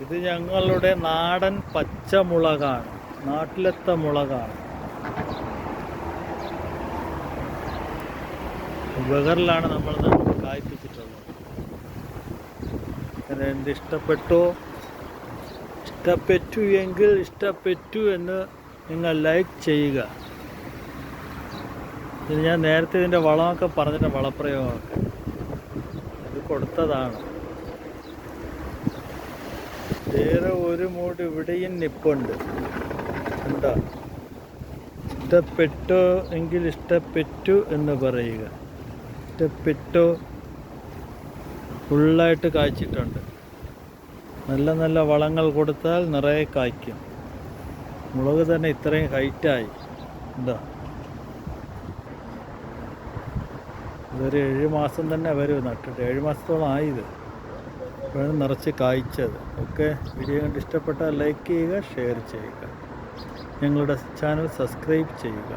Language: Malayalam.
ഇത് ഞങ്ങളുടെ നാടൻ പച്ചമുളകാണ്, നാട്ടിലത്തെ മുളകാണ്. ബഗറിലാണ് നമ്മൾ കായ്പ്പിച്ചിട്ടുള്ളത്. എന്ത് ഇഷ്ടപ്പെട്ടോ? ഇഷ്ടപ്പെട്ടു എങ്കിൽ ഇഷ്ടപ്പെട്ടു എന്ന് നിങ്ങൾ ലൈക്ക് ചെയ്യുക. ഇത് ഞാൻ നേരത്തെ ഇതിൻ്റെ വളമൊക്കെ പറഞ്ഞിട്ട് വളപ്രയോഗമൊക്കെ ഇത് കൊടുത്തതാണ്. വേറെ ഒരു മൂട് ഇവിടെയും നിപ്പുണ്ട്. എന്താ ഇഷ്ടപ്പെട്ടോ എങ്കിൽ ഇഷ്ടപ്പെട്ടു എന്ന് പറയുക. ഇഷ്ടപ്പെട്ടോ? ഫുള്ളായിട്ട് കായ്ച്ചിട്ടുണ്ട്. നല്ല നല്ല വളങ്ങൾ കൊടുത്താൽ നിറയെ കായ്ക്കും. മുളക് തന്നെ ഇത്രയും ഹൈറ്റായി. എന്താ ഇതൊരു 7 മാസം തന്നെ വരും നട്ടിട്ട്. 7 മാസത്തോളം ആയത് ഇപ്പോഴാണ് നിറച്ച് കായ്ച്ചത്. ഓക്കെ, വീഡിയോ കണ്ട് ഇഷ്ടപ്പെട്ടാൽ ലൈക്ക് ചെയ്യുക, ഷെയർ ചെയ്യുക, ഞങ്ങളുടെ ചാനൽ സബ്സ്ക്രൈബ് ചെയ്യുക.